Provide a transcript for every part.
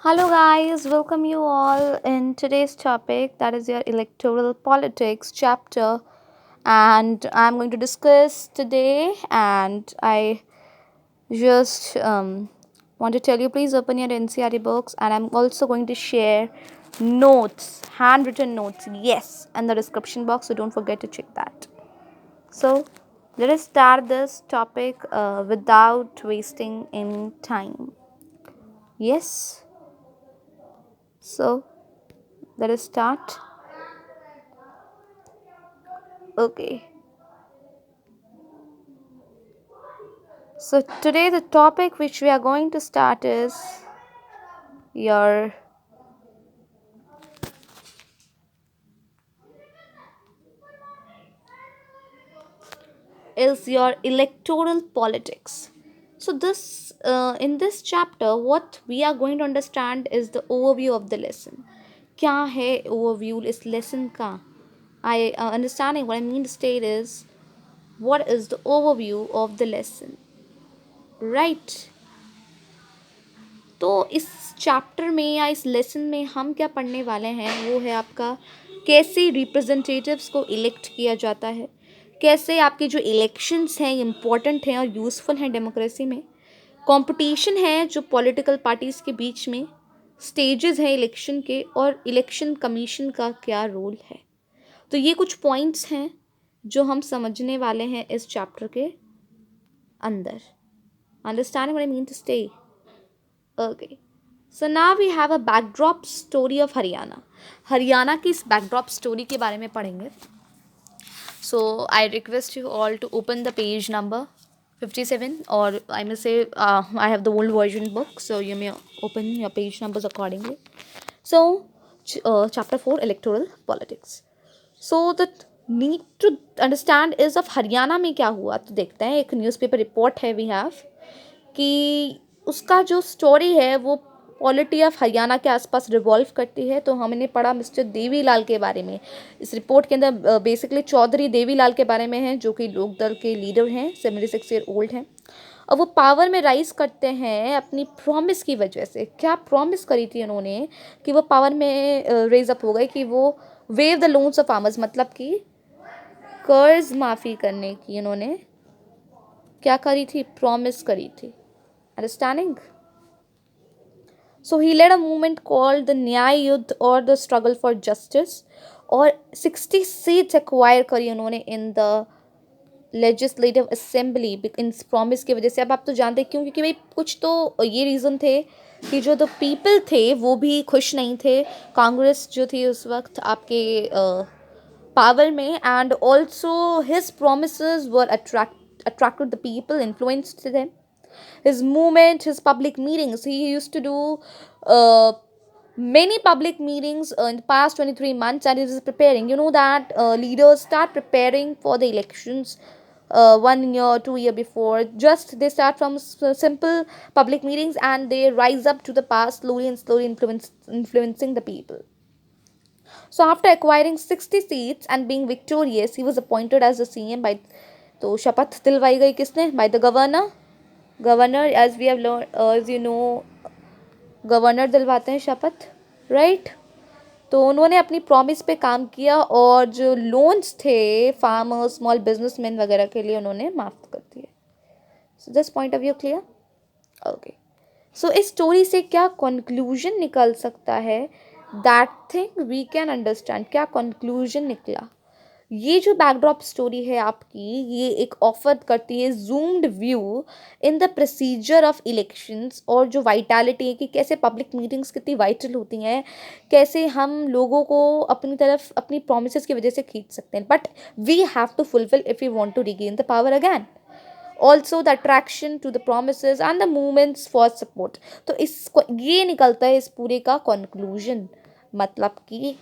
Hello, guys, welcome you all in today's topic that is your electoral politics chapter. And I'm going to discuss today, and I just want to tell you please open your NCRT books, and I'm also going to share notes, handwritten notes, yes, in the description box, so don't forget to check that. So, let us start this topic without wasting any time. Yes, so let us start. Okay. So today the topic which we are going to start your your electoral politics. So this in this chapter what we are going to understand is the overview of the lesson. क्या है overview इस lesson का? I understanding what I mean to state is what is the overview of the lesson, right? तो इस chapter में या इस lesson में हम क्या पढ़ने वाले हैं वो है आपका कैसे रिप्रेजेंटेटिव्स को इलेक्ट किया जाता है, कैसे आपके जो इलेक्शंस हैं इम्पॉर्टेंट हैं और यूज़फुल हैं डेमोक्रेसी में, कंपटीशन है जो पॉलिटिकल पार्टीज़ के बीच में, स्टेजेस हैं इलेक्शन के और इलेक्शन कमीशन का क्या रोल है। तो ये कुछ पॉइंट्स हैं जो हम समझने वाले हैं इस चैप्टर के अंदर। Understanding what I mean to stay. Okay, so now we have a backdrop story of Haryana. Haryana की इस बैकड्रॉप स्टोरी के बारे में पढ़ेंगे। So I request you all to open the page number 57 और I may say I have the old version book, so you may open your page numbers accordingly. So chapter 4 electoral politics. So the need to understand is of Haryana में क्या हुआ। तो देखते हैं, एक newspaper report है we have कि उसका जो स्टोरी है वो पॉलिटी ऑफ हरियाणा के आसपास रिवॉल्व करती है। तो हमने पढ़ा मिस्टर देवीलाल के बारे में। इस रिपोर्ट के अंदर बेसिकली चौधरी देवीलाल के बारे में है जो कि लोकदल के लीडर हैं, 76 ईयर ओल्ड हैं और वो पावर में राइज करते हैं अपनी प्रॉमिस की वजह से। क्या प्रॉमिस करी थी उन्होंने कि वो पावर में रेज अप हो गए कि वो wave the loans of farmers, मतलब कि कर्ज माफ़ी करने की उन्होंने क्या करी थी, प्रॉमिस करी थी। Understanding? So he led a movement called the Nyay Yudh or the struggle for justice और 60 सीट्स एक्वायर करी उन्होंने in the legislative assembly in promise की वजह से। अब आप तो जानते हैं क्यों, क्योंकि भाई कुछ तो ये रीज़न थे कि जो द पीपल थे वो भी खुश नहीं थे। कांग्रेस जो थी उस वक्त आपके पावर में, and also his promise were attracted the people, influenced them. His movement, his public meetings, he used to do uh, many public meetings in the past 23 months, and he is preparing. You know that leaders start preparing for the elections 1 year, 2 year before. Just they start from simple public meetings and they rise up to the past slowly and slowly influencing the people. So after acquiring 60 seats and being victorious, he was appointed as the CM by, तो शपथ दिलवाई गई किसने, by the governor, as we have learned, as you know, governor दिलवाते हैं शपथ, right. तो उन्होंने अपनी प्रॉमिस पे काम किया और जो लोन्स थे फार्मर्स, स्मॉल बिजनेसमैन वगैरह के लिए उन्होंने माफ़ कर दिए। So this point of view clear. Okay, so इस स्टोरी से क्या कंक्लूजन निकल सकता है, that thing we can understand. क्या कंक्लूजन निकला, ये जो बैकड्रॉप स्टोरी है आपकी, ये एक ऑफर करती है zoomed view in the procedure of elections और जो वाइटैलिटी है कि कैसे पब्लिक मीटिंग्स कितनी वाइटल होती हैं, कैसे हम लोगों को अपनी तरफ अपनी प्रोमिस की वजह से खींच सकते हैं। But we have to fulfil if you want to regain the power again. Also the attraction to the promise and the movements for support. तो इसको ये निकलता है इस पूरे का कंक्लूजन, मतलब कि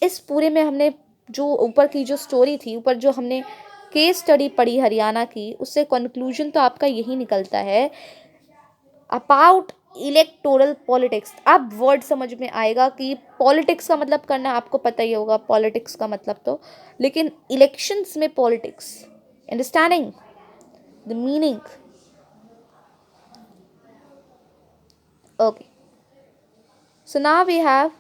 इस पूरे में हमने जो ऊपर की जो स्टोरी थी, ऊपर जो हमने केस स्टडी पढ़ी हरियाणा की, उससे कंक्लूजन तो आपका यही निकलता है अबाउट इलेक्टोरल पॉलिटिक्स। अब वर्ड समझ में आएगा कि पॉलिटिक्स का मतलब करना आपको पता ही होगा, पॉलिटिक्स का मतलब तो, लेकिन इलेक्शंस में politics, understanding the meaning. Okay, so now we have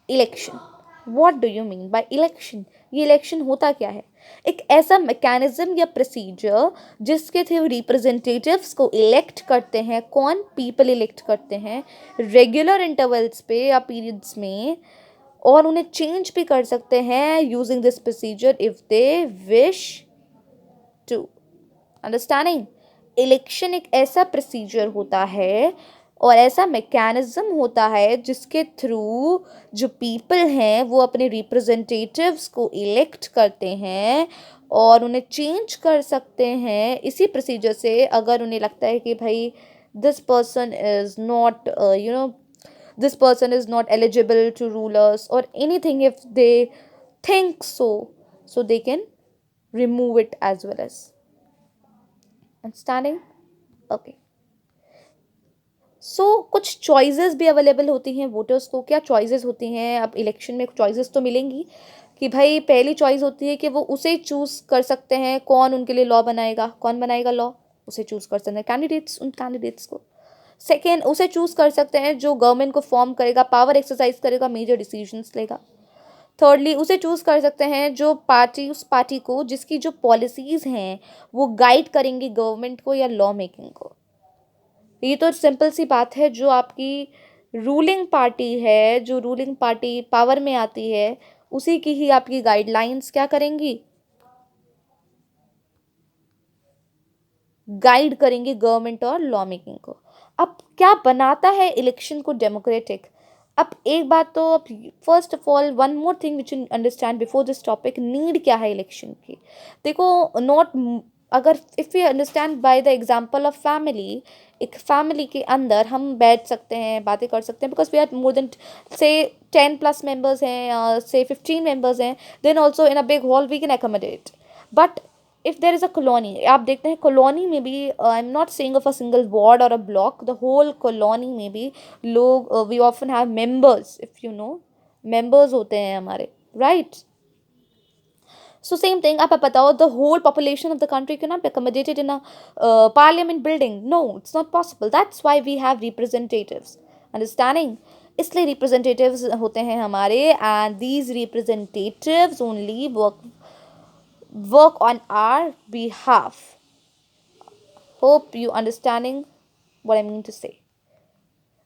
election. What do you mean by election? ये इलेक्शन होता क्या है? एक ऐसा मैकेनिज्म या प्रोसीजर जिसके थ्रू रिप्रेजेंटेटिव्स को इलेक्ट करते हैं. कौन? पीपल इलेक्ट करते हैं रेगुलर इंटरवल्स पे या पीरियड्स में, और उन्हें चेंज भी कर सकते हैं using this procedure if they wish to. Understanding? Election एक ऐसा प्रोसीजर होता है और ऐसा मैकेनिज्म होता है जिसके थ्रू जो पीपल हैं वो अपने रिप्रेजेंटेटिव्स को इलेक्ट करते हैं और उन्हें चेंज कर सकते हैं इसी प्रोसीजर से, अगर उन्हें लगता है कि भाई this person is not this person is not eligible to rule us or anything. If they think so they can remove it as well as. Understanding? Okay. सो कुछ चॉइसेस भी अवेलेबल होती हैं वोटर्स को. क्या चॉइसेस होती हैं? अब election में चॉइसेस तो मिलेंगी कि भाई पहली चॉइस होती है कि वो उसे चूज़ कर सकते हैं कौन उनके लिए लॉ बनाएगा. कौन बनाएगा लॉ? उसे चूज़ कर सकते हैं कैंडिडेट्स, उन कैंडिडेट्स को. सेकेंड, उसे चूज़ कर सकते हैं जो गवर्नमेंट को फॉर्म करेगा, पावर एक्सरसाइज करेगा, मेजर डिसीजंस लेगा. थर्डली, उसे चूज़ कर सकते हैं जो पार्टी, उस पार्टी को जिसकी जो पॉलिसीज़ हैं वो गाइड करेंगी गवर्नमेंट को या लॉ मेकिंग को. ये तो सिंपल सी बात है. जो आपकी रूलिंग पार्टी है, जो रूलिंग पार्टी पावर में आती है, उसी की ही आपकी गाइडलाइंस क्या करेंगी? गाइड करेंगे गवर्नमेंट और लॉ मेकिंग को. अब क्या बनाता है इलेक्शन को डेमोक्रेटिक? अब एक बात तो, first of all one more thing which you understand before this topic, need क्या है इलेक्शन की. देखो, नॉट, अगर if you understand by the example of family, एक फैमिली के अंदर हम बैठ सकते हैं, बातें कर सकते हैं, because we are more than से 10+ मेंबर्स हैं या से 15 मेंबर्स हैं, then also in a big hall we can accommodate. But if there is a colony, आप देखते हैं कॉलोनी में भी, I am not saying of a single ward और a block, the whole colony में भी लोग, we often have members, if you know, members होते हैं हमारे, राइट? सो सेम थिंग, आप बताओ, the whole population of the country can not be accommodated in a parliament building. No, it's not possible. That's why we have representatives. Understanding? इसलिए representatives होते हैं हमारे, and these representatives only work on our behalf. Hope you understanding what I mean to say.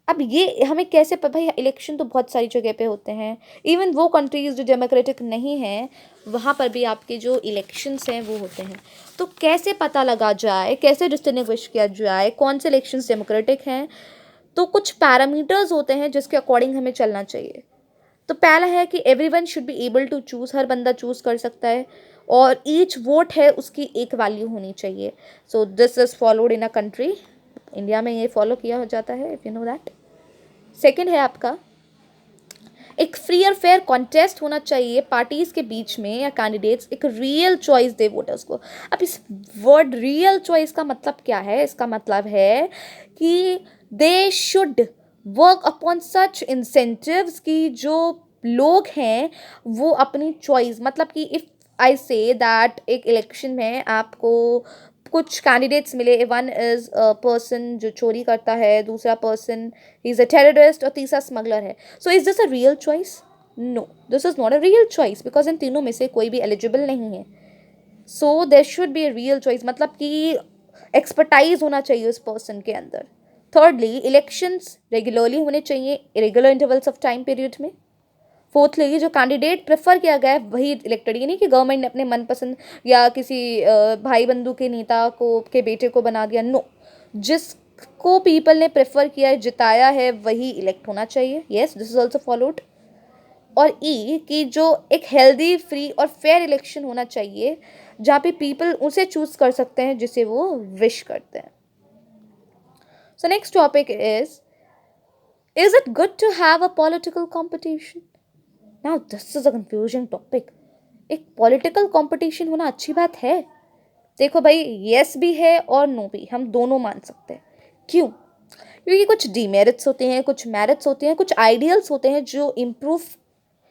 अब ये हमें कैसे भाई, election तो बहुत सारी जगह पे होते हैं. इवन वो कंट्रीज़ जो डेमोक्रेटिक नहीं हैं वहाँ पर भी आपके जो इलेक्शंस हैं वो होते हैं. तो कैसे पता लगा जाए, कैसे डिस्टिंग्विश किया जाए कौन से इलेक्शंस डेमोक्रेटिक हैं? तो कुछ पैरामीटर्स होते हैं जिसके अकॉर्डिंग हमें चलना चाहिए. तो पहला है कि everyone should be able to choose, हर बंदा चूज़ कर सकता है, और ईच वोट है उसकी एक वैल्यू होनी चाहिए. So this is followed in a country. India में ये फॉलो किया हो जाता है, if you know that. Second है आपका, एक फ्री और फेयर कॉन्टेस्ट होना चाहिए पार्टीज़ के बीच में, या कैंडिडेट्स एक रियल चॉइस दे वोटर्स को. अब इस वर्ड रियल चॉइस का मतलब क्या है? इसका मतलब है कि they should work upon such incentives की जो लोग हैं वो अपनी चॉइस, मतलब कि इफ़ आई से दैट एक इलेक्शन में आपको कुछ कैंडिडेट्स मिले, वन इज़ अ पर्सन जो चोरी करता है, दूसरा पर्सन इज़ अ टेररिस्ट, और तीसरा स्मगलर है. So is this a real choice? No, this is not a real choice, because इन तीनों में से कोई भी एलिजिबल नहीं है. So there should be a real choice, मतलब कि एक्सपर्टाइज होना चाहिए उस पर्सन के अंदर. थर्डली, इलेक्शंस रेगुलरली होने चाहिए, regular intervals of time period में. फोर्थली, जो कैंडिडेट प्रेफर किया गया है वही इलेक्टेड. ये नहीं कि गवर्नमेंट ने अपने मनपसंद या किसी भाई बंधु के नेता को, के बेटे को बना दिया. नो, जिसको पीपल ने प्रेफर किया है, जिताया है, वही इलेक्ट होना चाहिए. Yes, this is also followed. और ई कि जो एक हेल्दी, फ्री और फेयर इलेक्शन होना चाहिए जहाँ पे पीपल उसे चूज कर सकते हैं जिसे वो विश करते हैं. So next topic is it good to have a political competition? Now this is a confusing topic. एक पॉलिटिकल कंपटीशन होना अच्छी बात है? देखो भाई, यस भी है और नो भी, हम दोनों मान सकते हैं. क्यों? क्योंकि कुछ डीमेरिट्स होते हैं, कुछ मेरिट्स होते हैं, कुछ आइडियल्स होते हैं जो इम्प्रूव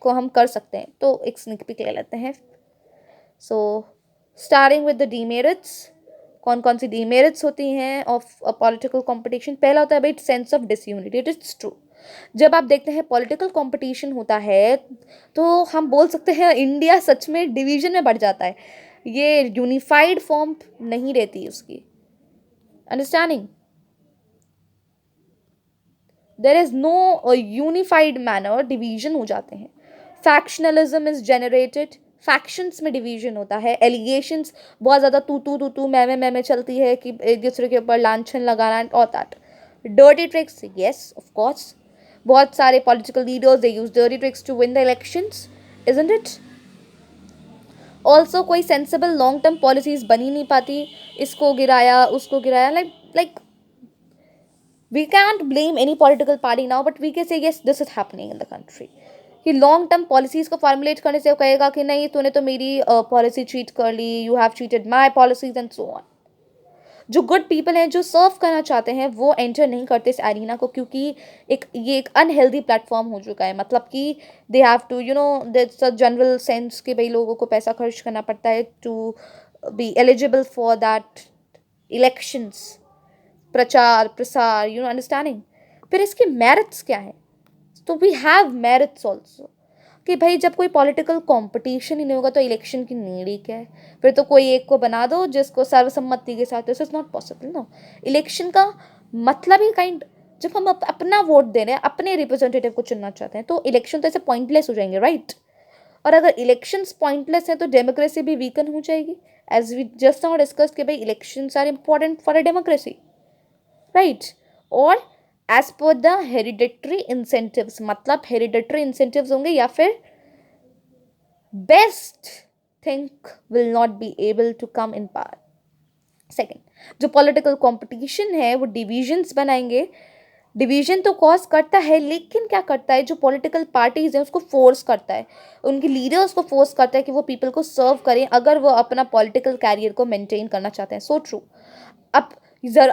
को हम कर सकते हैं. तो एक स्निक पिक ले लेते हैं. So starting with the demerits. कौन कौन सी डीमेरिट्स होती हैं ऑफ अ पॉलिटिकल कंपटीशन? पहला होता है भाई sense of disunity. It is true. जब आप देखते हैं पॉलिटिकल कंपटीशन होता है तो हम बोल सकते हैं इंडिया सच में डिवीजन में बढ़ जाता है, ये यूनिफाइड फॉर्म नहीं रहती उसकी, understanding, there is no unified manner, division हो जाते हैं, फैक्शनलिज्म इज जनरेटेड, फैक्शंस में डिवीजन होता है, एलिगेशंस बहुत ज़्यादा तू मैं चलती है कि एक दूसरे के ऊपर लांछन लगाना और that, dirty tricks, yes of course, बहुत सारे political leaders they use dirty tricks to win the elections, isn't it? Also कोई सेंसिबल लॉन्ग टर्म पॉलिसीज बनी नहीं पाती, इसको गिराया उसको गिराया, like we can't blame any political party now, but we can say yes, this is happening in the country, कि long term policies को फॉर्मुलेट करने से वो कहेगा कि नहीं तूने तो मेरी पॉलिसी चीट कर ली, you have cheated my policies and so on. जो गुड पीपल हैं जो सर्व करना चाहते हैं वो एंटर नहीं करते इस एरिना को, क्योंकि ये एक अनहेल्दी प्लेटफॉर्म हो चुका है, मतलब कि they have to that's a general sense कि भाई लोगों को पैसा खर्च करना पड़ता है to be eligible for that elections, प्रचार प्रसार, अंडरस्टैंडिंग। फिर इसके मेरिट्स क्या है? तो वी हैव मेरिट्स ऑल्सो, कि भाई जब कोई पॉलिटिकल कंपटीशन ही नहीं होगा तो इलेक्शन की नीड ही क्या है? फिर तो कोई एक को बना दो जिसको सर्वसम्मति के साथ, this is not possible no. Election का मतलब ही जब हम अपना वोट दे रहे हैं, अपने रिप्रेजेंटेटिव को चुनना चाहते हैं, तो इलेक्शन तो ऐसे पॉइंटलेस हो जाएंगे, राइट? और अगर इलेक्शंस पॉइंटलेस है तो डेमोक्रेसी भी वीकन हो जाएगी, as we just now discuss कि भाई elections are important for a democracy, right? और as per the hereditary incentives, मतलब हेरिडेटरी इंसेंटिव्स होंगे या फिर best think will not be able to come in power. Second, जो पॉलिटिकल कंपटीशन है वो डिविजन्स बनाएंगे, डिवीजन तो कॉज करता है, लेकिन क्या करता है जो पॉलिटिकल पार्टीज हैं उसको फोर्स करता है, उनके लीडर्स को फोर्स करता है कि वो पीपल को सर्व करें अगर वो अपना पॉलिटिकल कैरियर को मेंटेन करना चाहते हैं। So true. अब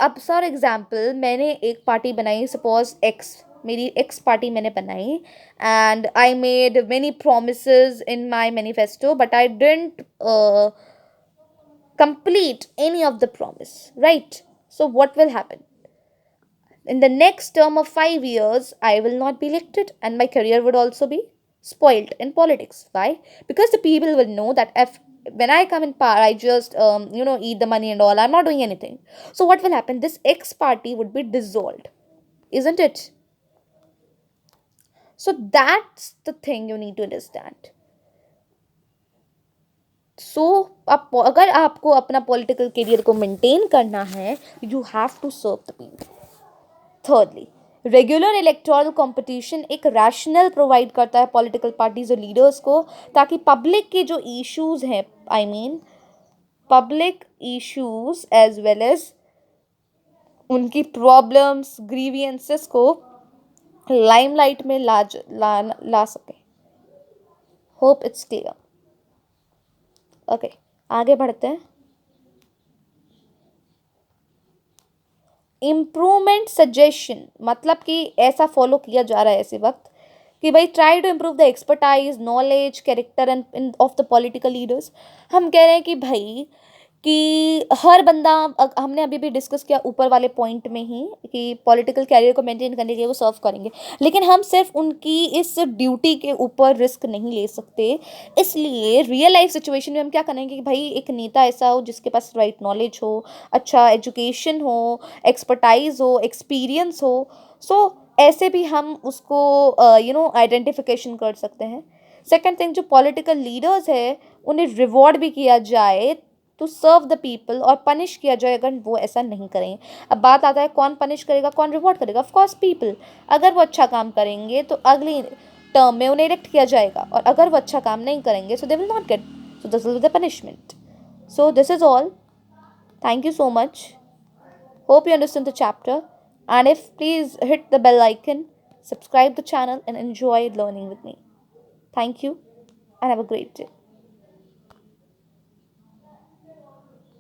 अब फॉर एग्जाम्पल मैंने एक पार्टी बनाई, सपोज एक्स, मेरी एक्स पार्टी मैंने बनाई, and I made many promises in my manifesto, but I didn't complete any of the promise, right? So what will happen? In the next term of 5 years, I will not be elected and my career would also be spoiled in politics. Why? Because the people will know that if when I come in power, I just eat the money and all, I'm not doing anything. So what will happen? This X party would be dissolved, isn't it? So that's the thing you need to understand. सो आप अगर आपको अपना political career को maintain करना है, you have to serve the people. Thirdly, regular electoral competition एक rational provide करता है पॉलिटिकल पार्टीज और लीडर्स को, ताकि पब्लिक के जो इश्यूज हैं, I mean public issues as well as उनकी प्रॉब्लम्स ग्रीवियंसेस को लाइमलाइट में ला सके। Hope it's clear. ओके, आगे बढ़ते हैं। इम्प्रूवमेंट सजेशन, मतलब कि ऐसा फॉलो किया जा रहा है ऐसे वक्त कि भाई try to improve the expertise, knowledge, character and of the political leaders. हम कह रहे हैं कि भाई कि हर बंदा, हमने अभी भी डिस्कस किया ऊपर वाले पॉइंट में ही कि पॉलिटिकल कैरियर को मेंटेन करने के लिए वो सर्व करेंगे, लेकिन हम सिर्फ उनकी इस ड्यूटी के ऊपर रिस्क नहीं ले सकते। इसलिए रियल लाइफ सिचुएशन में हम क्या करेंगे कि भाई एक नेता ऐसा हो जिसके पास राइट नॉलेज हो, अच्छा एजुकेशन हो, एक्सपर्टाइज हो, एक्सपीरियंस हो। सो ऐसे भी हम उसको आइडेंटिफिकेशन कर सकते हैं। सेकेंड थिंग, जो पॉलिटिकल लीडर्स है उन्हें रिवॉर्ड भी किया जाए टू सर्व द पीपल, और पनिश किया जाए अगर वो ऐसा नहीं करें। अब बात आता है कौन पनिश करेगा, कौन रिवॉर्ड करेगा? Of course people. अगर वो अच्छा काम करेंगे तो अगली टर्म में उन्हें इलेक्ट किया जाएगा, और अगर वो अच्छा काम नहीं करेंगे so they will not get, so this is the punishment. So this is all, thank you so much, hope you understand the chapter, and if please hit the bell icon, subscribe the channel and enjoy learning with me. Thank you and have a great day.